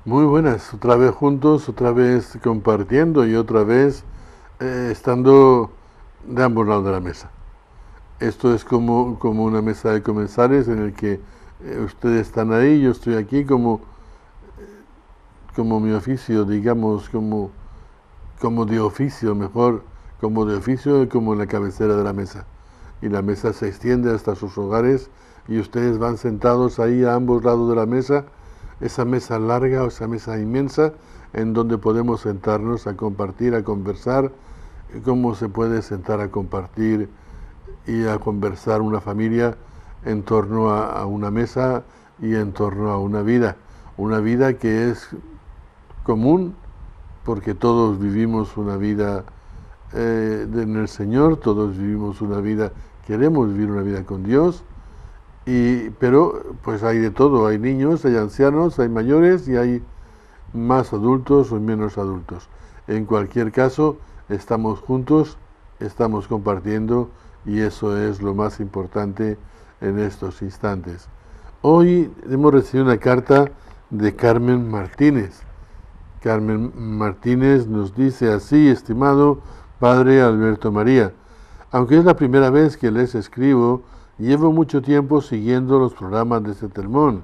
Muy buenas, otra vez juntos, otra vez compartiendo y otra vez estando de ambos lados de la mesa. Esto es como una mesa de comensales en el que ustedes están ahí, yo estoy aquí como mi oficio, digamos, como de oficio, mejor, como de oficio, como en la cabecera de la mesa. Y la mesa se extiende hasta sus hogares y ustedes van sentados ahí a ambos lados de la mesa, esa mesa larga o esa mesa inmensa en donde podemos sentarnos a compartir, a conversar, cómo se puede sentar a compartir y a conversar una familia en torno a una mesa y en torno a una vida que es común porque todos vivimos una vida en el Señor, todos vivimos una vida, queremos vivir una vida con Dios, pero pues hay de todo, hay niños, hay ancianos, hay mayores y hay más adultos o menos adultos. En cualquier caso, estamos juntos, estamos compartiendo y eso es lo más importante en estos instantes. Hoy hemos recibido una carta de Carmen Martínez. Carmen Martínez nos dice así: estimado Padre Alberto María, aunque es la primera vez que les escribo, llevo mucho tiempo siguiendo los programas de Cetelmón.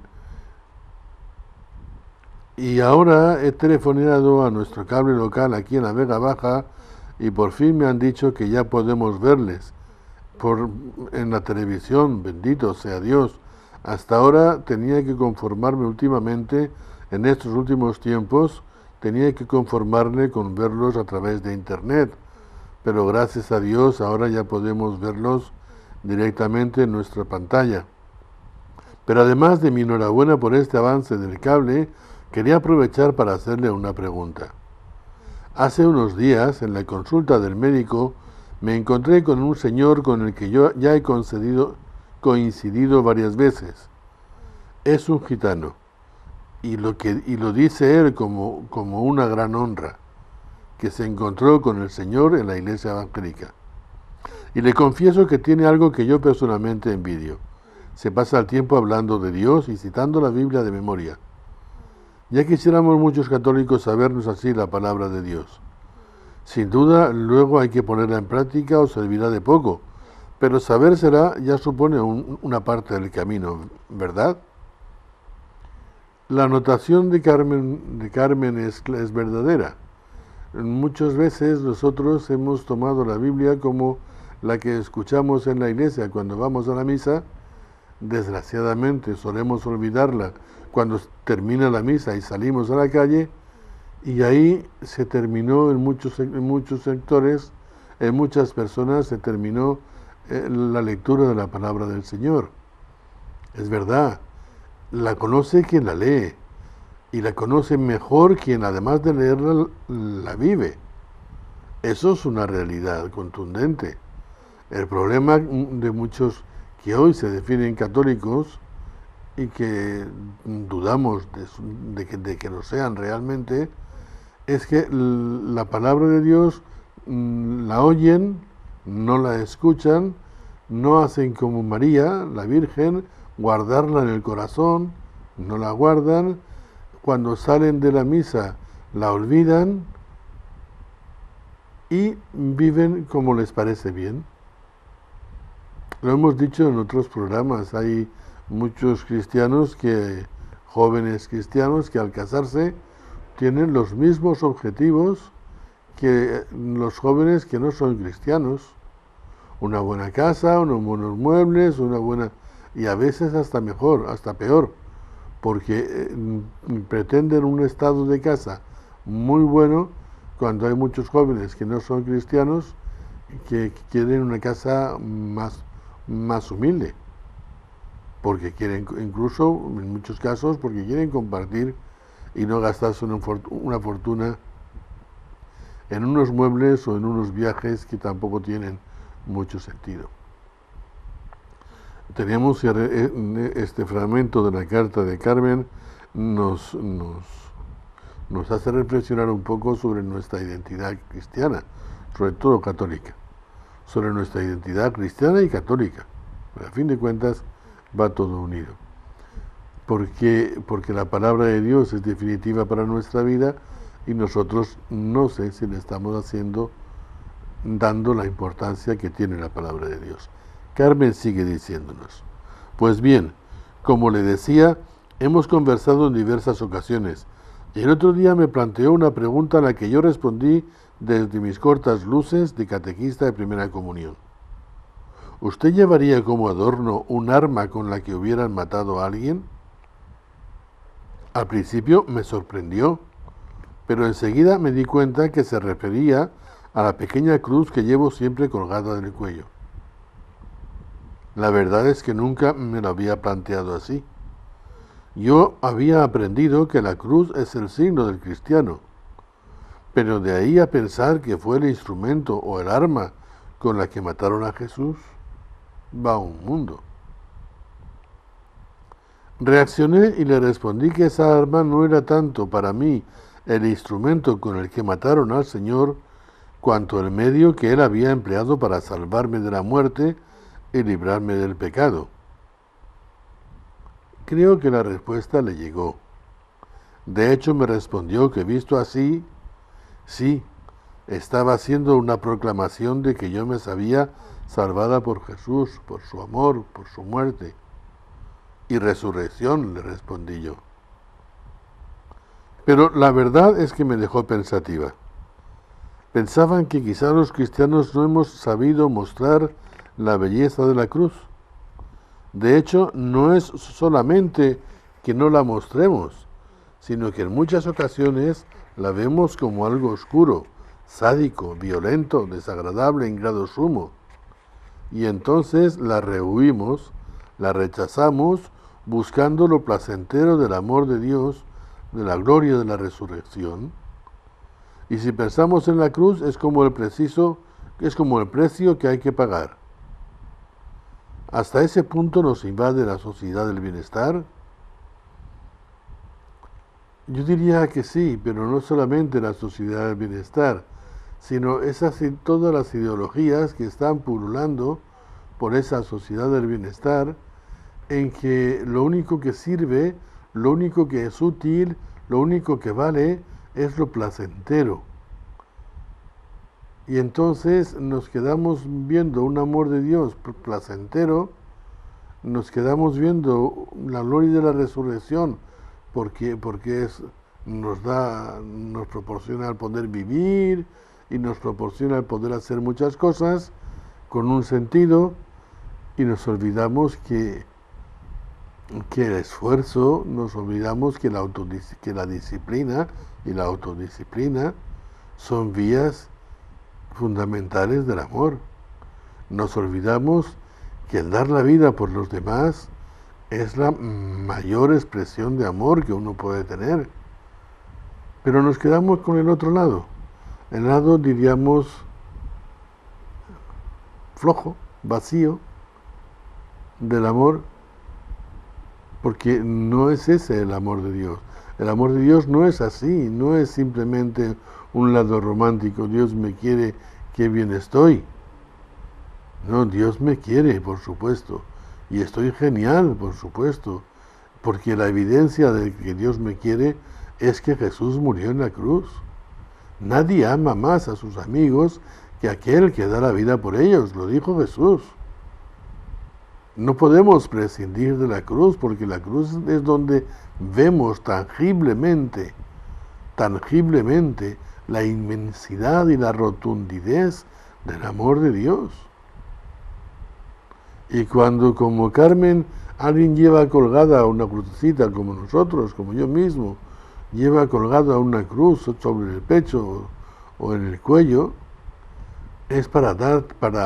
Y ahora he telefonado a nuestro cable local aquí en la Vega Baja y por fin me han dicho que ya podemos verles en la televisión, bendito sea Dios. Hasta ahora tenía que conformarme últimamente, en estos últimos tiempos, tenía que conformarme con verlos a través de internet, pero gracias a Dios ahora ya podemos verlos directamente en nuestra pantalla. Pero además de mi enhorabuena por este avance del cable, quería aprovechar para hacerle una pregunta. Hace unos días, en la consulta del médico, me encontré con un señor con el que yo ya he coincidido varias veces. Es un gitano, y lo dice él como una gran honra, que se encontró con el Señor en la iglesia evangélica. Y le confieso que tiene algo que yo personalmente envidio. Se pasa el tiempo hablando de Dios y citando la Biblia de memoria. Ya quisiéramos muchos católicos sabernos así la palabra de Dios. Sin duda, luego hay que ponerla en práctica o servirá de poco, pero sabérsela ya supone una parte del camino, ¿verdad? La anotación de Carmen es verdadera. Muchas veces nosotros hemos tomado la Biblia como la que escuchamos en la iglesia cuando vamos a la misa. Desgraciadamente solemos olvidarla cuando termina la misa y salimos a la calle, y ahí se terminó en muchos sectores, en muchas personas se terminó la lectura de la palabra del Señor. Es verdad, la conoce quien la lee, y la conoce mejor quien además de leerla la vive. Eso es una realidad contundente. El problema de muchos que hoy se definen católicos y que dudamos de que lo sean realmente, es que la palabra de Dios la oyen, no la escuchan, no hacen como María, la Virgen, guardarla en el corazón, no la guardan, cuando salen de la misa la olvidan y viven como les parece bien. Lo hemos dicho en otros programas, hay muchos jóvenes cristianos que al casarse tienen los mismos objetivos que los jóvenes que no son cristianos. Una buena casa, unos buenos muebles, y a veces hasta mejor, hasta peor, porque pretenden un estado de casa muy bueno cuando hay muchos jóvenes que no son cristianos que quieren una casa más humilde, porque quieren, incluso en muchos casos, porque quieren compartir y no gastarse una fortuna en unos muebles o en unos viajes que tampoco tienen mucho sentido. Tenemos este fragmento de la carta de Carmen, nos hace reflexionar un poco sobre nuestra identidad cristiana, sobre todo católica, sobre nuestra identidad cristiana y católica. Pero a fin de cuentas va todo unido. porque la palabra de Dios es definitiva para nuestra vida y nosotros no sé si le estamos dando la importancia que tiene la palabra de Dios. Carmen sigue diciéndonos: pues bien, como le decía, hemos conversado en diversas ocasiones y el otro día me planteó una pregunta a la que yo respondí desde mis cortas luces de catequista de primera comunión. ¿Usted llevaría como adorno un arma con la que hubieran matado a alguien? Al principio me sorprendió, pero enseguida me di cuenta que se refería a la pequeña cruz que llevo siempre colgada del cuello. La verdad es que nunca me lo había planteado así. Yo había aprendido que la cruz es el signo del cristiano, pero de ahí a pensar que fue el instrumento o el arma con la que mataron a Jesús, va un mundo. Reaccioné y le respondí que esa arma no era tanto para mí el instrumento con el que mataron al Señor, cuanto el medio que Él había empleado para salvarme de la muerte y librarme del pecado. Creo que la respuesta le llegó. De hecho, me respondió que visto así, sí, estaba haciendo una proclamación de que yo me sabía salvada por Jesús, por su amor, por su muerte y resurrección, le respondí yo. Pero la verdad es que me dejó pensativa. Pensaban que quizá los cristianos no hemos sabido mostrar la belleza de la cruz. De hecho, no es solamente que no la mostremos, sino que en muchas ocasiones la vemos como algo oscuro, sádico, violento, desagradable en grado sumo. Y entonces la rehuimos, la rechazamos, buscando lo placentero del amor de Dios, de la gloria de la resurrección. Y si pensamos en la cruz, es como el precio que hay que pagar. ¿Hasta ese punto nos invade la sociedad del bienestar? Yo diría que sí, pero no solamente la sociedad del bienestar, sino todas las ideologías que están pululando por esa sociedad del bienestar, en que lo único que sirve, lo único que es útil, lo único que vale es lo placentero. Y entonces nos quedamos viendo un amor de Dios placentero, nos quedamos viendo la gloria de la resurrección, porque nos proporciona el poder vivir y nos proporciona el poder hacer muchas cosas con un sentido, y nos olvidamos que el esfuerzo, nos olvidamos que la disciplina y la autodisciplina son vías fundamentales del amor. Nos olvidamos que el dar la vida por los demás es la mayor expresión de amor que uno puede tener. Pero nos quedamos con el otro lado, el lado, diríamos, flojo, vacío del amor, porque no es ese el amor de Dios. El amor de Dios no es así, no es simplemente un lado romántico, Dios me quiere, qué bien estoy. No, Dios me quiere, por supuesto, y estoy genial, por supuesto, porque la evidencia de que Dios me quiere es que Jesús murió en la cruz. Nadie ama más a sus amigos que aquel que da la vida por ellos, lo dijo Jesús. No podemos prescindir de la cruz, porque la cruz es donde vemos tangiblemente la inmensidad y la rotundidez del amor de Dios. Y cuando, como Carmen, alguien lleva colgada una crucecita, como nosotros, como yo mismo, lleva colgada una cruz sobre el pecho o en el cuello, es para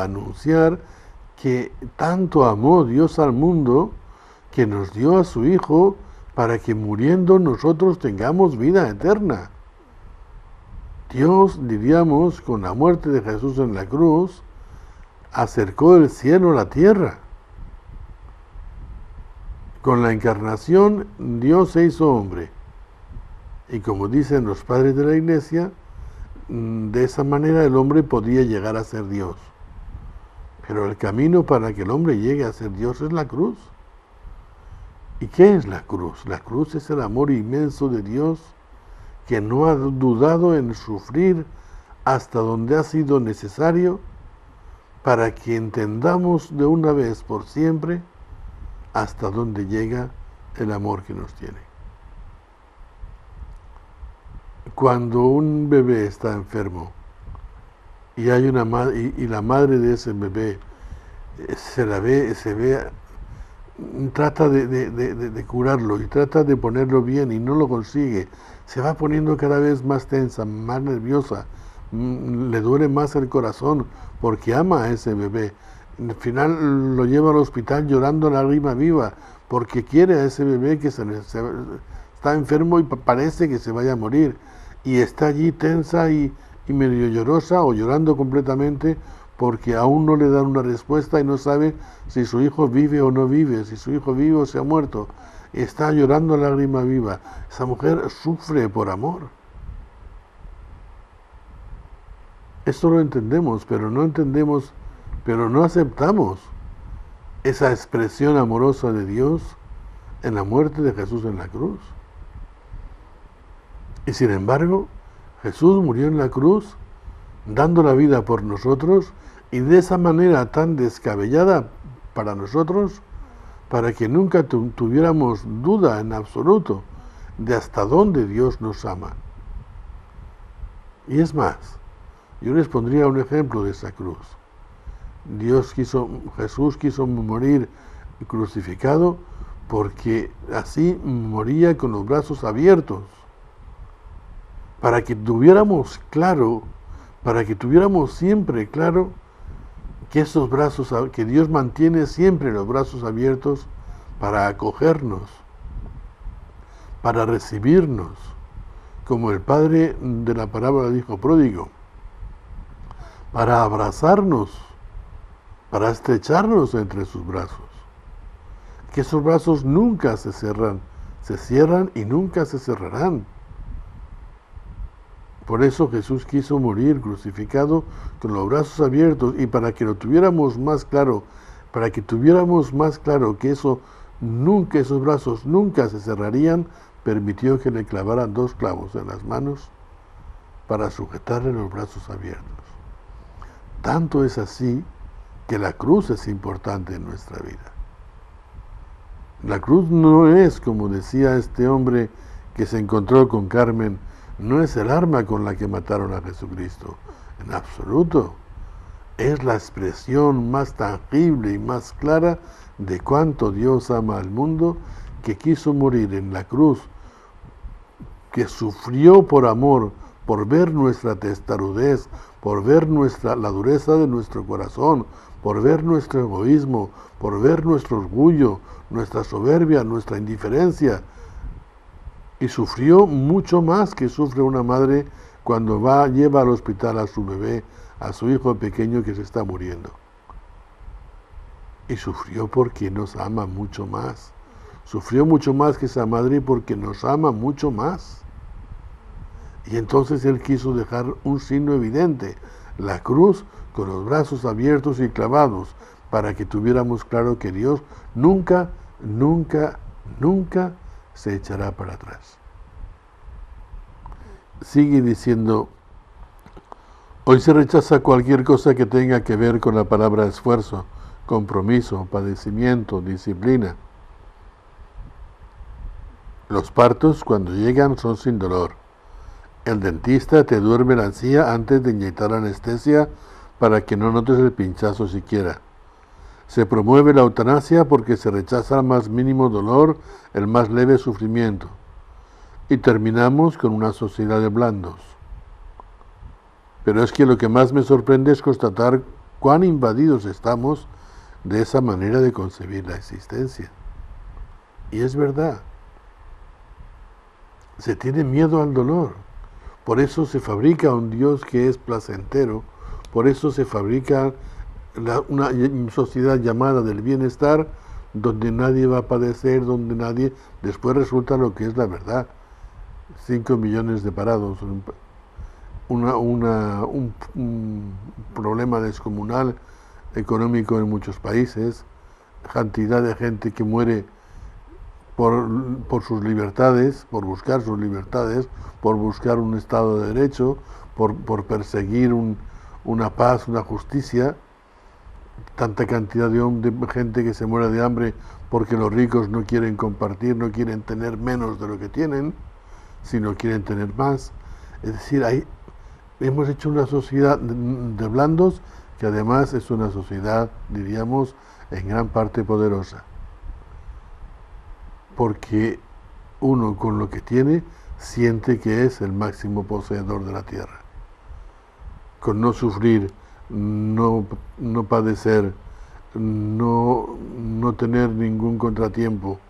anunciar que tanto amó Dios al mundo que nos dio a su Hijo para que muriendo nosotros tengamos vida eterna. Dios, diríamos, con la muerte de Jesús en la cruz, acercó el cielo a la tierra. Con la encarnación, Dios se hizo hombre. Y como dicen los padres de la Iglesia, de esa manera el hombre podía llegar a ser Dios. Pero el camino para que el hombre llegue a ser Dios es la cruz. ¿Y qué es la cruz? La cruz es el amor inmenso de Dios que no ha dudado en sufrir hasta donde ha sido necesario para que entendamos de una vez por siempre hasta dónde llega el amor que nos tiene. Cuando un bebé está enfermo y hay una madre y la madre de ese bebé se ve, trata de curarlo y trata de ponerlo bien y no lo consigue, se va poniendo cada vez más tensa, más nerviosa, le duele más el corazón porque ama a ese bebé. Al final lo lleva al hospital llorando a lágrima viva porque quiere a ese bebé que está enfermo y parece que se vaya a morir y está allí tensa y medio llorosa o llorando completamente porque aún no le dan una respuesta y no sabe si su hijo vive o no vive, si su hijo vive o se ha muerto. Está llorando a lágrima viva. Esa mujer sufre por amor. Esto lo entendemos, pero no aceptamos esa expresión amorosa de Dios en la muerte de Jesús en la cruz. Y sin embargo, Jesús murió en la cruz dando la vida por nosotros y de esa manera tan descabellada para nosotros, para que nunca tuviéramos duda en absoluto de hasta dónde Dios nos ama. Y es más, yo les pondría un ejemplo de esa cruz. Jesús quiso morir crucificado porque así moría con los brazos abiertos, para que tuviéramos siempre claro que esos brazos, que Dios mantiene siempre los brazos abiertos para acogernos, para recibirnos, como el padre de la parábola del hijo pródigo, para abrazarnos, para estrecharnos entre sus brazos. Que esos brazos nunca se cierran y nunca se cerrarán. Por eso Jesús quiso morir crucificado con los brazos abiertos y para que lo tuviéramos más claro, que esos brazos nunca se cerrarían, permitió que le clavaran 2 clavos en las manos para sujetarle los brazos abiertos. Tanto es así que la cruz es importante en nuestra vida. La cruz no es, como decía este hombre que se encontró con Carmen, no es el arma con la que mataron a Jesucristo, en absoluto. Es la expresión más tangible y más clara de cuánto Dios ama al mundo, que quiso morir en la cruz, que sufrió por amor, por ver nuestra testarudez, por ver la dureza de nuestro corazón, por ver nuestro egoísmo, por ver nuestro orgullo, nuestra soberbia, nuestra indiferencia. Y sufrió mucho más que sufre una madre cuando lleva al hospital a su bebé, a su hijo pequeño que se está muriendo. Y sufrió porque nos ama mucho más. Sufrió mucho más que esa madre porque nos ama mucho más. Y entonces Él quiso dejar un signo evidente, la cruz con los brazos abiertos y clavados, para que tuviéramos claro que Dios nunca, nunca, nunca se echará para atrás. Sigue diciendo, hoy se rechaza cualquier cosa que tenga que ver con la palabra esfuerzo, compromiso, padecimiento, disciplina. Los partos, cuando llegan, son sin dolor. El dentista te duerme la encía antes de inyectar anestesia para que no notes el pinchazo siquiera. Se promueve la eutanasia porque se rechaza el más mínimo dolor, el más leve sufrimiento. Y terminamos con una sociedad de blandos. Pero es que lo que más me sorprende es constatar cuán invadidos estamos de esa manera de concebir la existencia. Y es verdad. Se tiene miedo al dolor. Por eso se fabrica un Dios que es placentero. Por eso se fabrica una sociedad llamada del bienestar, donde nadie va a padecer, donde nadie... Después resulta lo que es la verdad. 5 millones de parados, un problema descomunal económico en muchos países, cantidad de gente que muere por sus libertades, por buscar sus libertades, por buscar un Estado de Derecho, por perseguir una paz, una justicia. Tanta cantidad de gente que se muere de hambre porque los ricos no quieren compartir, no quieren tener menos de lo que tienen, sino quieren tener más. Es decir, hemos hecho una sociedad de blandos que además es una sociedad, diríamos, en gran parte poderosa. Porque uno con lo que tiene siente que es el máximo poseedor de la tierra. Con no sufrir, no padecer, no tener ningún contratiempo,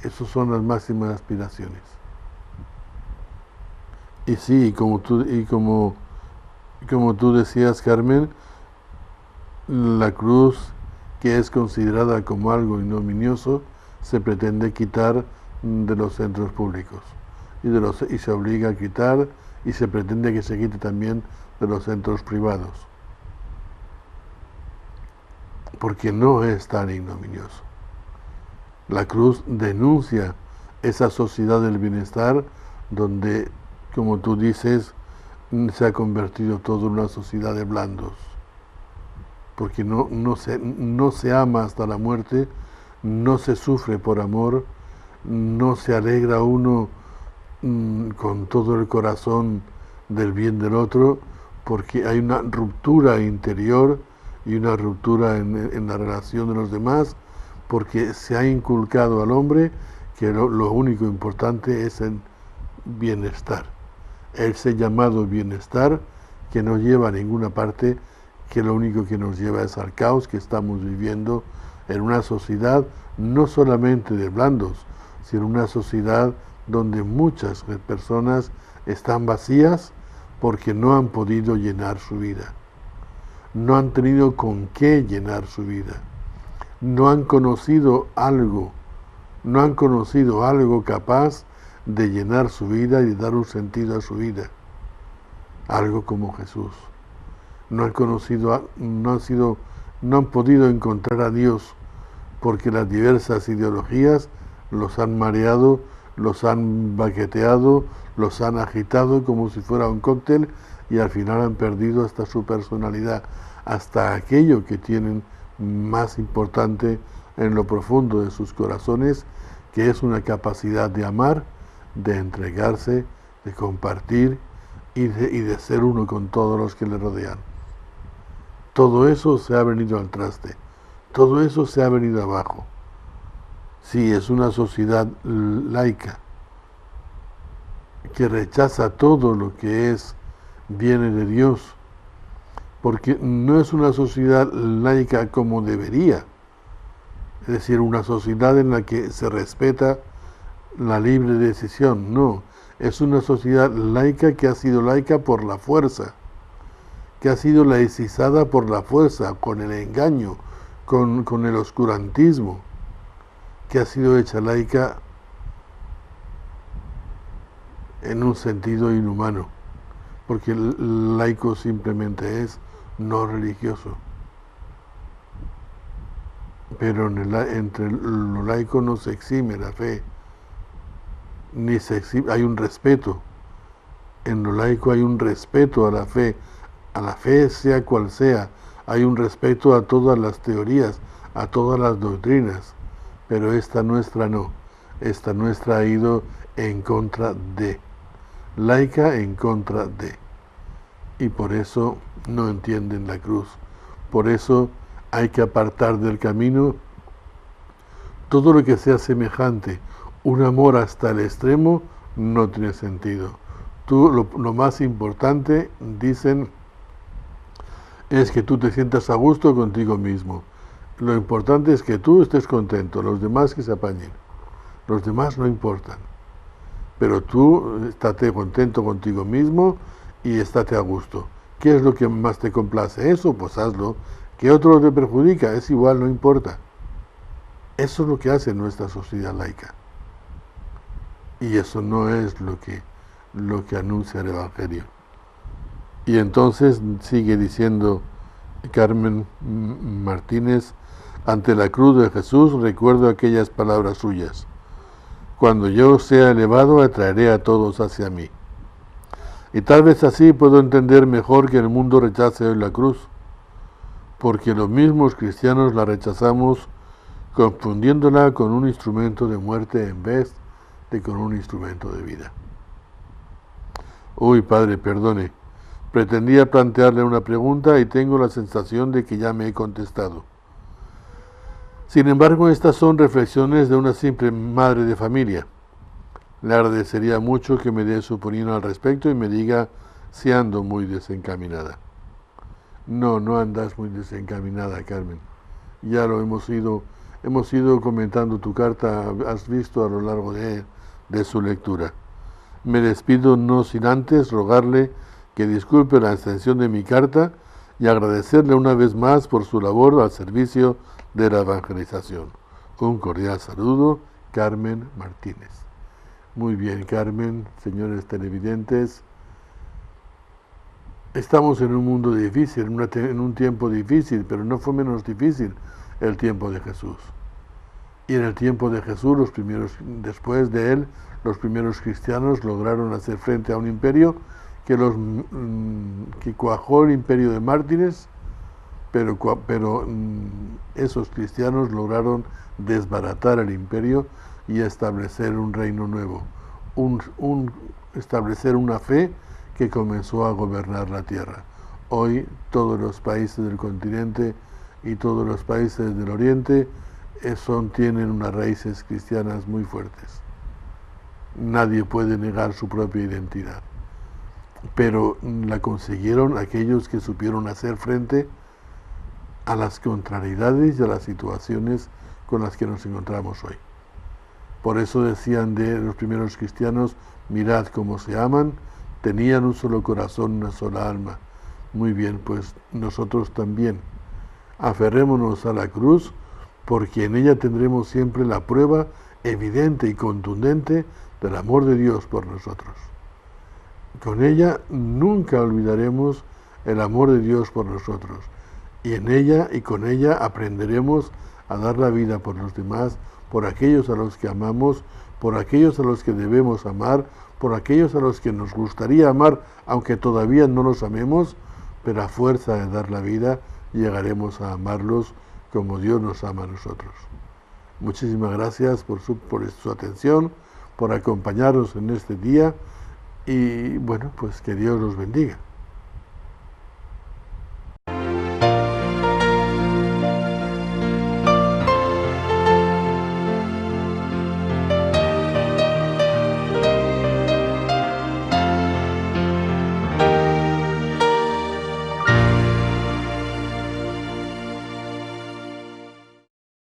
esas son las máximas aspiraciones. Y sí, como tú decías, Carmen, la cruz, que es considerada como algo ignominioso, se pretende quitar de los centros públicos y se obliga a quitar y se pretende que se quite también de los centros privados, porque no es tan ignominioso. La cruz denuncia esa sociedad del bienestar donde, como tú dices, se ha convertido todo en una sociedad de blandos, porque no se ama hasta la muerte, no se sufre por amor, no se alegra uno con todo el corazón del bien del otro, porque hay una ruptura interior y una ruptura en la relación de los demás, porque se ha inculcado al hombre que lo único importante es el bienestar, ese llamado bienestar que no lleva a ninguna parte, que lo único que nos lleva es al caos que estamos viviendo en una sociedad no solamente de blandos, sino una sociedad donde muchas personas están vacías porque no han podido llenar su vida, no han tenido con qué llenar su vida, no han conocido algo capaz de llenar su vida y de dar un sentido a su vida, algo como Jesús. No han podido encontrar a Dios porque las diversas ideologías los han mareado, los han baqueteado, los han agitado como si fuera un cóctel y al final han perdido hasta su personalidad, hasta aquello que tienen más importante en lo profundo de sus corazones, que es una capacidad de amar, de entregarse, de compartir y de ser uno con todos los que le rodean. Todo eso se ha venido al traste, todo eso se ha venido abajo. Sí, es una sociedad laica que rechaza todo lo que viene de Dios, porque no es una sociedad laica como debería, es decir, una sociedad en la que se respeta la libre decisión, no, es una sociedad laica que ha sido laica por la fuerza, que ha sido laicizada por la fuerza, con el engaño, con el oscurantismo, que ha sido hecha laica en un sentido inhumano, porque el laico simplemente es no religioso. Pero entre lo laico no se exime la fe, ni se exime, hay un respeto. En lo laico hay un respeto a la fe sea cual sea, hay un respeto a todas las teorías, a todas las doctrinas, pero esta nuestra no, esta nuestra ha ido en contra de, laica en contra de, y por eso no entienden la cruz, por eso hay que apartar del camino todo lo que sea semejante, un amor hasta el extremo no tiene sentido. Lo más importante, dicen, es que tú te sientas a gusto contigo mismo. Lo importante es que tú estés contento, los demás que se apañen. Los demás no importan. Pero tú estate contento contigo mismo y estate a gusto. ¿Qué es lo que más te complace? Eso, pues hazlo. ¿Que otro te perjudica? Es igual, no importa. Eso es lo que hace nuestra sociedad laica. Y eso no es lo que anuncia el Evangelio. Y entonces sigue diciendo Carmen Martínez, ante la cruz de Jesús recuerdo aquellas palabras suyas. Cuando yo sea elevado, atraeré a todos hacia mí. Y tal vez así puedo entender mejor que el mundo rechace hoy la cruz, porque los mismos cristianos la rechazamos confundiéndola con un instrumento de muerte en vez de con un instrumento de vida. Uy, Padre, perdone. Pretendía plantearle una pregunta y tengo la sensación de que ya me he contestado. Sin embargo, estas son reflexiones de una simple madre de familia. Le agradecería mucho que me dé su opinión al respecto y me diga si ando muy desencaminada. No, no andas muy desencaminada, Carmen. Ya lo hemos ido comentando tu carta, has visto a lo largo de su lectura. Me despido no sin antes rogarle que disculpe la extensión de mi carta y agradecerle una vez más por su labor al servicio de la evangelización. Un cordial saludo, Carmen Martínez. Muy bien, Carmen, señores televidentes. Estamos en un mundo difícil, en un tiempo difícil, pero no fue menos difícil el tiempo de Jesús. Y en el tiempo de Jesús, después de él, los primeros cristianos lograron hacer frente a un imperio que cuajó el imperio de mártires, pero esos cristianos lograron desbaratar el imperio y establecer un reino nuevo, establecer una fe que comenzó a gobernar la tierra. Hoy todos los países del continente y todos los países del oriente tienen unas raíces cristianas muy fuertes. Nadie puede negar su propia identidad, pero la consiguieron aquellos que supieron hacer frente a las contrariedades y a las situaciones con las que nos encontramos hoy. Por eso decían de los primeros cristianos, mirad cómo se aman, tenían un solo corazón, una sola alma. Muy bien, pues nosotros también. Aferrémonos a la cruz, porque en ella tendremos siempre la prueba evidente y contundente del amor de Dios por nosotros. Con ella nunca olvidaremos el amor de Dios por nosotros, y en ella y con ella aprenderemos a dar la vida por los demás, por aquellos a los que amamos, por aquellos a los que debemos amar, por aquellos a los que nos gustaría amar, aunque todavía no los amemos, pero a fuerza de dar la vida llegaremos a amarlos como Dios nos ama a nosotros. Muchísimas gracias por su atención, por acompañarnos en este día y bueno, pues que Dios los bendiga.